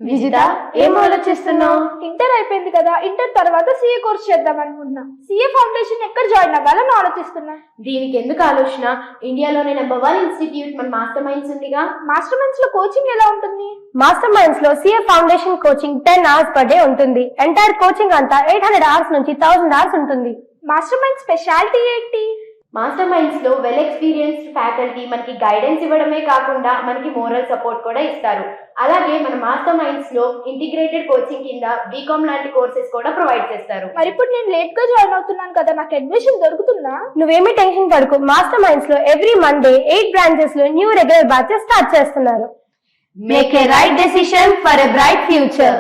విజిత, ఏం ఆలోచిస్తున్నావు? ఇంటర్ అయిపోయింది కదా, ఇంటర్ తర్వాత సీఏ కోర్స్ చేద్దాం అనుకుంటున్నా. సీఏ ఫౌండేషన్ ఎక్కడ జాయిన్ అవ్వాలని ఆలోచిస్తున్నా. దీనికి ఎందుకు ఆలోచన? ఇండియాలోనే నెంబర్ 1 ఇన్స్టిట్యూట్ మన మాస్టర్ మైండ్స్ ఉందిగా. మాస్టర్ మైండ్స్ లో కోచింగ్ ఎలా ఉంటుంది? మాస్టర్ మైండ్స్ లో CA foundation coaching 10 hours per day ఉంటుంది. ఎంటైర్ కోచింగ్ అంతా 800 hours నుంచి 1000 hours ఉంటుంది. మాస్టర్ మైండ్ స్పెషాలిటీ ఏంటి? మాస్టర్ మైండ్స్ లో వెల్ ఎక్స్పీరియన్స్డ్ ఫ్యాకల్టీ మనకి గైడెన్స్ ఇవ్వడమే కాకుండా మనకి మోరల్ సపోర్ట్ కూడా ఇస్తారు. అలాగే మన మాస్టర్ మైండ్స్ లో ఇంటిగ్రేటెడ్ కోచింగ్ కింద బీకామ్ లాంటి కోర్సెస్ కూడా ప్రొవైడ్ చేస్తారు. మరి ఇప్పుడు నేను లేట్ గా జాయిన్ అవుతున్నాను కదా, నాకు అడ్మిషన్ దొరుకుతుందా? నువ్వేమీ టెన్షన్ పడకు. మాస్టర్ మైండ్స్ లో ఎవ్రీ మండే 8 branches లో న్యూ రెగ్యులర్ బ్యాచెస్ స్టార్ట్ చేస్తున్నారు. Make a right decision for a bright future.